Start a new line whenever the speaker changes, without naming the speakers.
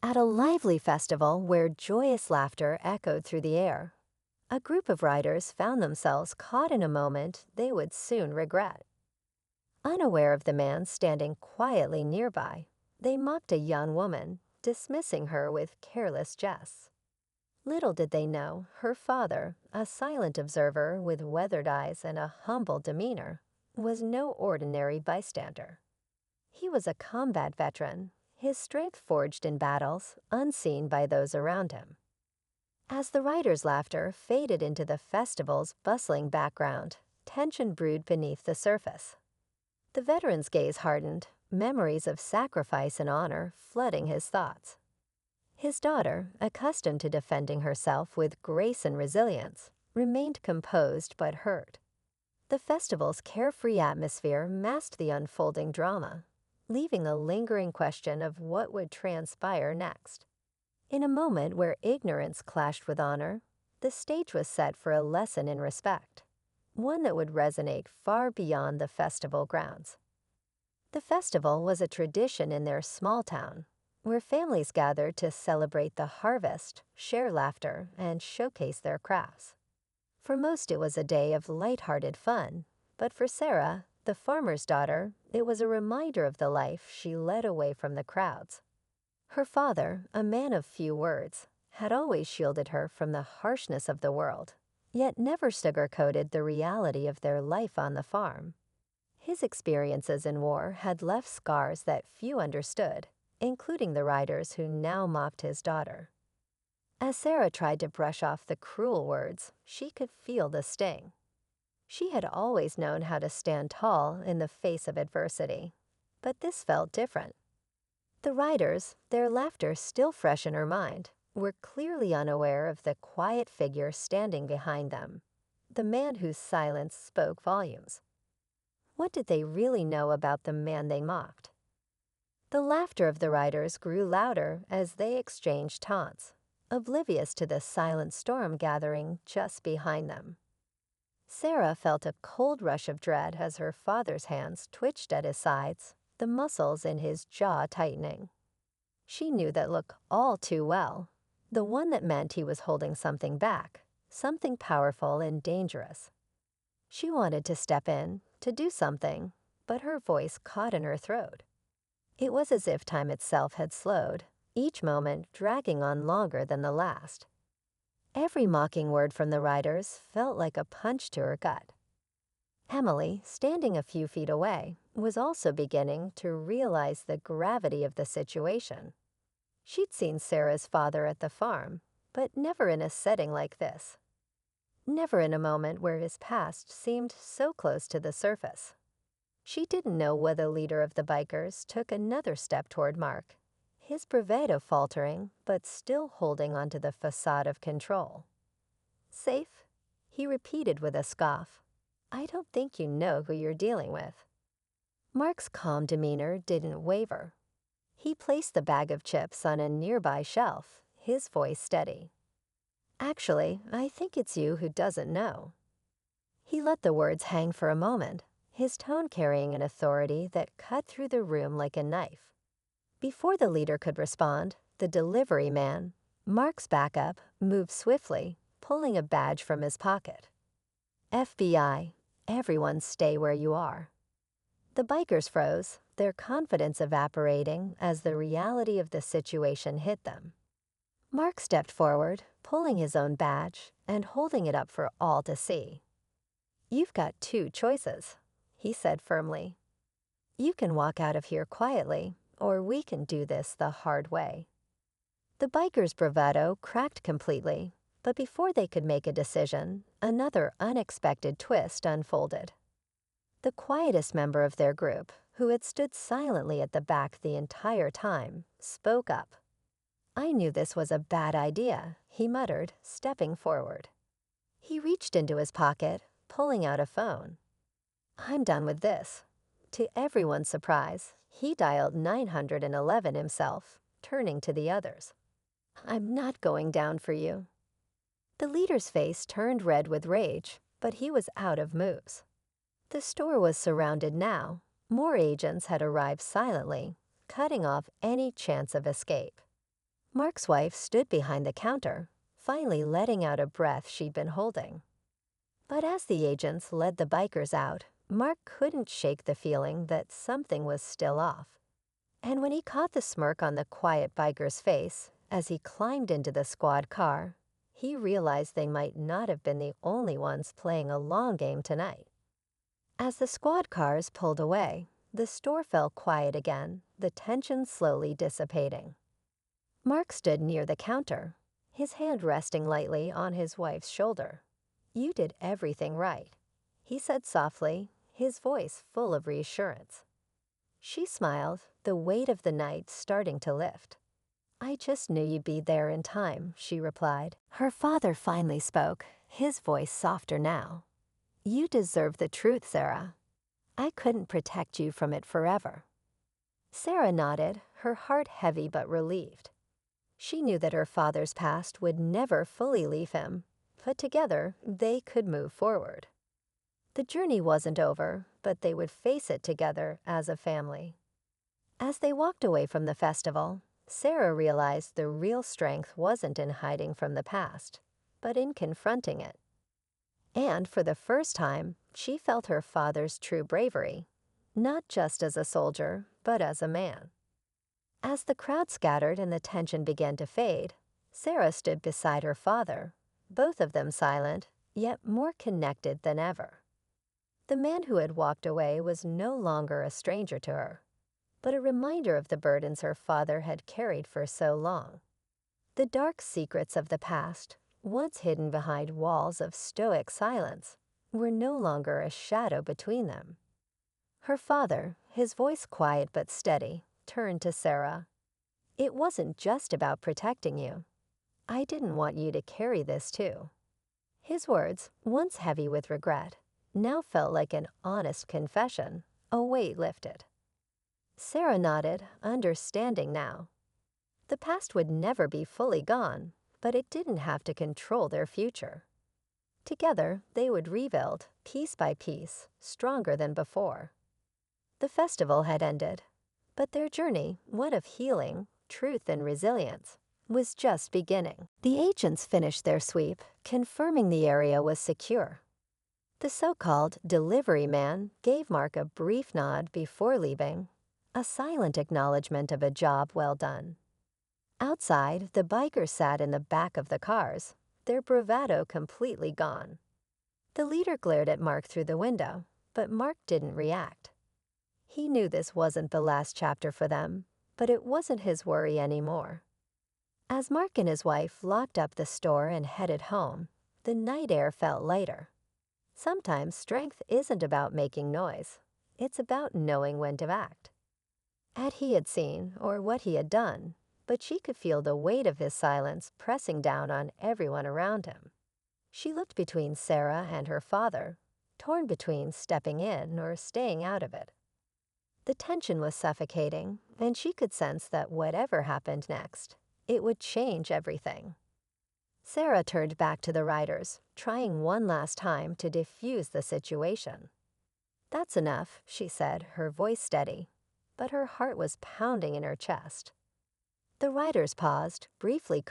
At a lively festival where joyous laughter echoed through the air, a group of riders found themselves caught in a moment they would soon regret. Unaware of the man standing quietly nearby, they mocked a young woman, dismissing her with careless jests. Little did they know her father, a silent observer with weathered eyes and a humble demeanor, was no ordinary bystander. He was a combat veteran, his strength forged in battles, unseen by those around him. As the riders' laughter faded into the festival's bustling background, tension brewed beneath the surface. The veteran's gaze hardened, memories of sacrifice and honor flooding his thoughts. His daughter, accustomed to defending herself with grace and resilience, remained composed but hurt. The festival's carefree atmosphere masked the unfolding drama, leaving the lingering question of what would transpire next. In a moment where ignorance clashed with honor, the stage was set for a lesson in respect, one that would resonate far beyond the festival grounds. The festival was a tradition in their small town, where families gathered to celebrate the harvest, share laughter, and showcase their crafts. For most, it was a day of light-hearted fun, but for Sarah, the farmer's daughter, it was a reminder of the life she led away from the crowds. Her father, a man of few words, had always shielded her from the harshness of the world, yet never sugarcoated the reality of their life on the farm. His experiences in war had left scars that few understood, including the riders who now mocked his daughter. As Sarah tried to brush off the cruel words, she could feel the sting. She had always known how to stand tall in the face of adversity, but this felt different. The riders, their laughter still fresh in her mind, were clearly unaware of the quiet figure standing behind them, the man whose silence spoke volumes. What did they really know about the man they mocked? The laughter of the riders grew louder as they exchanged taunts, oblivious to the silent storm gathering just behind them. Sarah felt a cold rush of dread as her father's hands twitched at his sides, the muscles in his jaw tightening. She knew that look all too well, the one that meant he was holding something back, something powerful and dangerous. She wanted to step in, to do something, but her voice caught in her throat. It was as if time itself had slowed, each moment dragging on longer than the last. Every mocking word from the riders felt like a punch to her gut. Emily, standing a few feet away, was also beginning to realize the gravity of the situation. She'd seen Sarah's father at the farm, but never in a setting like this. Never in a moment where his past seemed so close to the surface. She didn't know whether the leader of the bikers took another step toward Mark, his bravado faltering but still holding onto the facade of control. "Safe?" he repeated with a scoff. "I don't think you know who you're dealing with." Mark's calm demeanor didn't waver. He placed the bag of chips on a nearby shelf, his voice steady. "Actually, I think it's you who doesn't know." He let the words hang for a moment, his tone carrying an authority that cut through the room like a knife. Before the leader could respond, the delivery man, Mark's backup, moved swiftly, pulling a badge from his pocket. "FBI, everyone stay where you are." The bikers froze, their confidence evaporating as the reality of the situation hit them. Mark stepped forward, pulling his own badge and holding it up for all to see. "You've got two choices," he said firmly. "You can walk out of here quietly, or we can do this the hard way." The biker's bravado cracked completely, but before they could make a decision, another unexpected twist unfolded. The quietest member of their group, who had stood silently at the back the entire time, spoke up. "I knew this was a bad idea," he muttered, stepping forward. He reached into his pocket, pulling out a phone. "I'm done with this." To everyone's surprise, he dialed 911 himself, turning to the others. "I'm not going down for you." The leader's face turned red with rage, but he was out of moves. The store was surrounded now. More agents had arrived silently, cutting off any chance of escape. Mark's wife stood behind the counter, finally letting out a breath she'd been holding. But as the agents led the bikers out, Mark couldn't shake the feeling that something was still off. And when he caught the smirk on the quiet biker's face as he climbed into the squad car, he realized they might not have been the only ones playing a long game tonight. As the squad cars pulled away, the store fell quiet again, the tension slowly dissipating. Mark stood near the counter, his hand resting lightly on his wife's shoulder. "You did everything right," he said softly, his voice full of reassurance. She smiled, the weight of the night starting to lift. "I just knew you'd be there in time," she replied. Her father finally spoke, his voice softer now. "You deserve the truth, Sarah. I couldn't protect you from it forever." Sarah nodded, her heart heavy but relieved. She knew that her father's past would never fully leave him, but together they could move forward. The journey wasn't over, but they would face it together as a family. As they walked away from the festival, Sarah realized the real strength wasn't in hiding from the past, but in confronting it. And for the first time, she felt her father's true bravery, not just as a soldier, but as a man. As the crowd scattered and the tension began to fade, Sarah stood beside her father, both of them silent, yet more connected than ever. The man who had walked away was no longer a stranger to her, but a reminder of the burdens her father had carried for so long. The dark secrets of the past, once hidden behind walls of stoic silence, were no longer a shadow between them. Her father, his voice quiet but steady, turned to Sarah. "It wasn't just about protecting you. I didn't want you to carry this too." His words, once heavy with regret, now felt like an honest confession, a weight lifted. Sarah nodded, understanding now. The past would never be fully gone, but it didn't have to control their future. Together, they would rebuild, piece by piece, stronger than before. The festival had ended, but their journey, one of healing, truth, and resilience, was just beginning. The agents finished their sweep, confirming the area was secure. The so-called delivery man gave Mark a brief nod before leaving, a silent acknowledgement of a job well done. Outside, the bikers sat in the back of the cars, their bravado completely gone. The leader glared at Mark through the window, but Mark didn't react. He knew this wasn't the last chapter for them, but it wasn't his worry anymore. As Mark and his wife locked up the store and headed home, the night air felt lighter. Sometimes strength isn't about making noise. It's about knowing when to act. Had he had seen, or what he had done, but she could feel the weight of his silence pressing down on everyone around him. She looked between Sarah and her father, torn between stepping in or staying out of it. The tension was suffocating, and she could sense that whatever happened next, it would change everything. Sarah turned back to the riders, trying one last time to diffuse the situation. "That's enough," she said, her voice steady, but her heart was pounding in her chest. The riders paused, briefly